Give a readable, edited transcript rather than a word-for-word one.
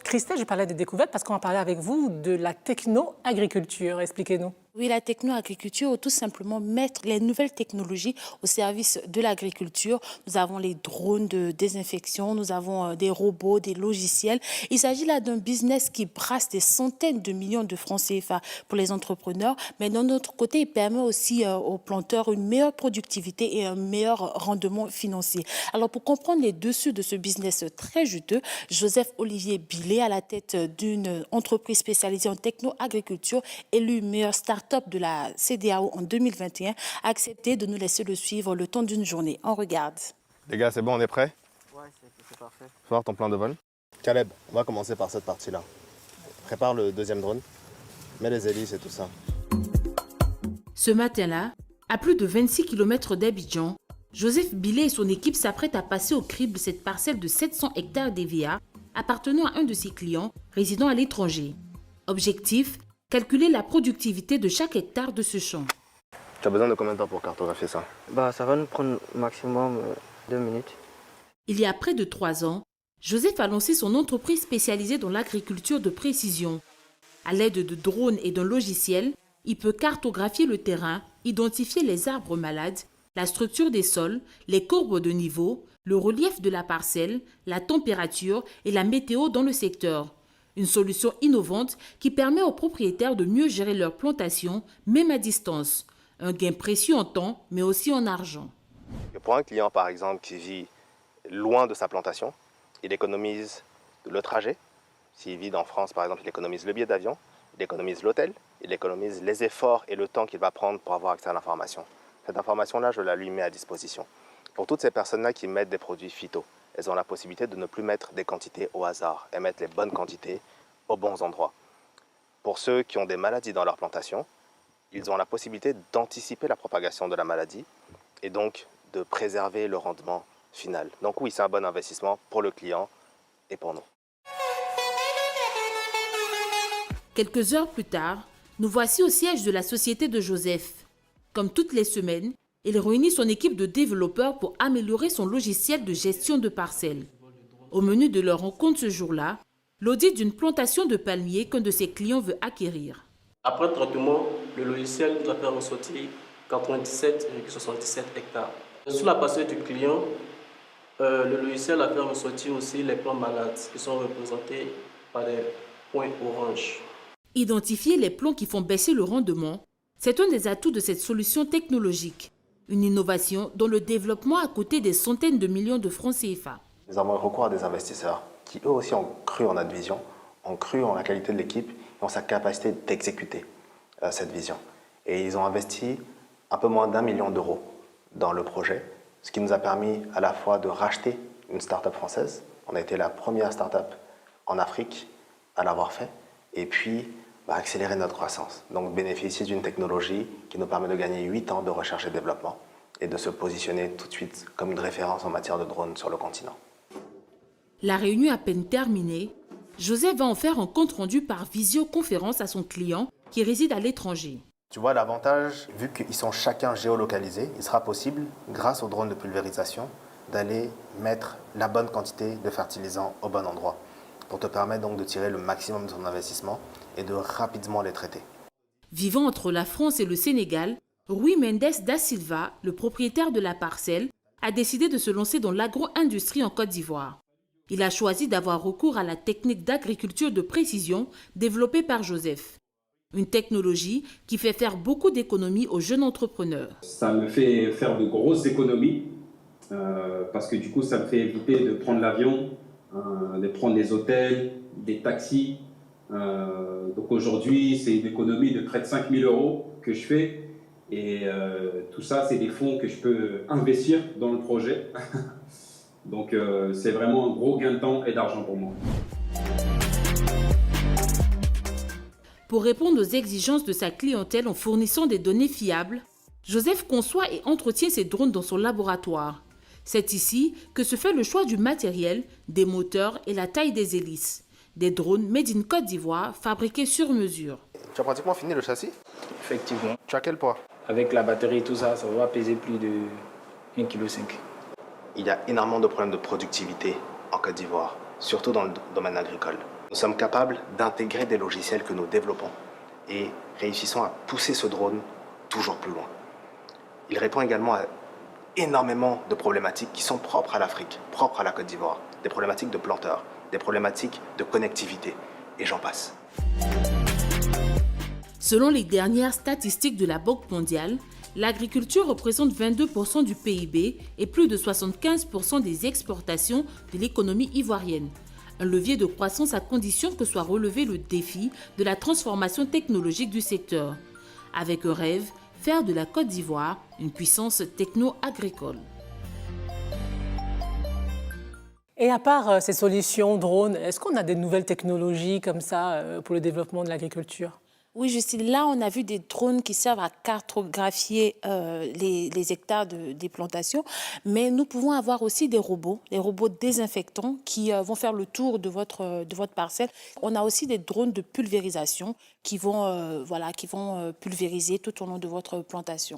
Christelle, je parlais de découverte parce qu'on va parler avec vous de la techno-agriculture. Expliquez-nous. Oui, la techno-agriculture, ou tout simplement mettre les nouvelles technologies au service de l'agriculture. Nous avons les drones de désinfection, nous avons des robots, des logiciels. Il s'agit là d'un business qui brasse des centaines de millions de francs CFA pour les entrepreneurs, mais d'un autre côté, il permet aussi aux planteurs une meilleure productivité et un meilleur rendement financier. Alors, pour comprendre les dessus de ce business très juteux, Joseph-Olivier Billet, à la tête d'une entreprise spécialisée en techno-agriculture, élu meilleur start-up de la CEDEAO en 2021, a accepté de nous laisser le suivre le temps d'une journée. On regarde. Les gars, c'est bon, on est prêts? Ouais, c'est parfait. Faut voir ton plan de vol. Caleb, on va commencer par cette partie-là. Prépare le deuxième drone. Mets les hélices et tout ça. Ce matin-là, à plus de 26 km d'Abidjan, Joseph Billet et son équipe s'apprêtent à passer au crible cette parcelle de 700 hectares d'EVA appartenant à un de ses clients résidant à l'étranger. Objectif, calculer la productivité de chaque hectare de ce champ. Tu as besoin de combien de temps pour cartographier ça? Ça va nous prendre maximum 2 minutes. Il y a près de 3 ans, Joseph a lancé son entreprise spécialisée dans l'agriculture de précision. À l'aide de drones et d'un logiciel, il peut cartographier le terrain, identifier les arbres malades, la structure des sols, les courbes de niveau, le relief de la parcelle, la température et la météo dans le secteur. Une solution innovante qui permet aux propriétaires de mieux gérer leur plantation, même à distance. Un gain précieux en temps, mais aussi en argent. Pour un client, par exemple, qui vit loin de sa plantation, il économise le trajet. S'il vit en France, par exemple, il économise le billet d'avion, il économise l'hôtel, il économise les efforts et le temps qu'il va prendre pour avoir accès à l'information. Cette information-là, je la lui mets à disposition. Pour toutes ces personnes-là qui mettent des produits phyto, elles ont la possibilité de ne plus mettre des quantités au hasard et mettre les bonnes quantités aux bons endroits. Pour ceux qui ont des maladies dans leur plantation, ils ont la possibilité d'anticiper la propagation de la maladie et donc de préserver le rendement final. Donc oui, c'est un bon investissement pour le client et pour nous. Quelques heures plus tard, nous voici au siège de la société de Joseph. Comme toutes les semaines, il réunit son équipe de développeurs pour améliorer son logiciel de gestion de parcelles. Au menu de leur rencontre ce jour-là, l'audit d'une plantation de palmiers qu'un de ses clients veut acquérir. Après traitement, le logiciel nous a fait ressortir 97,77 hectares. Sur la parcelle du client, le logiciel a fait ressortir aussi les plants malades qui sont représentés par des points orange. Identifier les plants qui font baisser le rendement, c'est un des atouts de cette solution technologique. Une innovation dont le développement a coûté des centaines de millions de francs CFA. Nous avons recours à des investisseurs qui eux aussi ont cru en notre vision, ont cru en la qualité de l'équipe et en sa capacité d'exécuter cette vision. Et ils ont investi un peu moins d'1 million d'euros dans le projet, ce qui nous a permis à la fois de racheter une start-up française. On a été la première start-up en Afrique à l'avoir fait et puis accélérer notre croissance. Donc bénéficier d'une technologie qui nous permet de gagner 8 ans de recherche et développement et de se positionner tout de suite comme une référence en matière de drones sur le continent. La réunion à peine terminée, Joseph va en faire un compte-rendu par visioconférence à son client qui réside à l'étranger. Tu vois l'avantage, vu qu'ils sont chacun géolocalisés, il sera possible, grâce aux drones de pulvérisation, d'aller mettre la bonne quantité de fertilisants au bon endroit, pour te permettre donc de tirer le maximum de ton investissement et de rapidement les traiter. Vivant entre la France et le Sénégal, Rui Mendes da Silva, le propriétaire de la parcelle, a décidé de se lancer dans l'agro-industrie en Côte d'Ivoire. Il a choisi d'avoir recours à la technique d'agriculture de précision développée par Joseph. Une technologie qui fait faire beaucoup d'économies aux jeunes entrepreneurs. Ça me fait faire de grosses économies parce que du coup, ça me fait éviter de prendre l'avion, de prendre des hôtels, des taxis. Donc aujourd'hui, c'est une économie de près de 5 000 € que je fais. Et tout ça, c'est des fonds que je peux investir dans le projet. Donc c'est vraiment un gros gain de temps et d'argent pour moi. Pour répondre aux exigences de sa clientèle en fournissant des données fiables, Joseph conçoit et entretient ses drones dans son laboratoire. C'est ici que se fait le choix du matériel, des moteurs et la taille des hélices. Des drones made in Côte d'Ivoire, fabriqués sur mesure. Tu as pratiquement fini le châssis? Effectivement. Tu as quel poids? Avec la batterie et tout ça, ça va peser plus de 1,5 kg. Il y a énormément de problèmes de productivité en Côte d'Ivoire, surtout dans le domaine agricole. Nous Nous sommes capables d'intégrer des logiciels que nous développons et réussissons à pousser ce drone toujours plus loin. Il répond également à énormément de problématiques qui sont propres à l'Afrique, propres à la Côte d'Ivoire, des problématiques de planteurs, des problématiques de connectivité, et j'en passe. Selon les dernières statistiques de la Banque mondiale, l'agriculture représente 22% du PIB et plus de 75% des exportations de l'économie ivoirienne. Un levier de croissance à condition que soit relevé le défi de la transformation technologique du secteur. Avec un rêve, faire de la Côte d'Ivoire une puissance techno-agricole. Et à part ces solutions drones, est-ce qu'on a des nouvelles technologies comme ça pour le développement de l'agriculture? Oui, Justine, là, on a vu des drones qui servent à cartographier les hectares des plantations, mais nous pouvons avoir aussi des robots désinfectants qui vont faire le tour de votre parcelle. On a aussi des drones de pulvérisation qui vont pulvériser tout au long de votre plantation.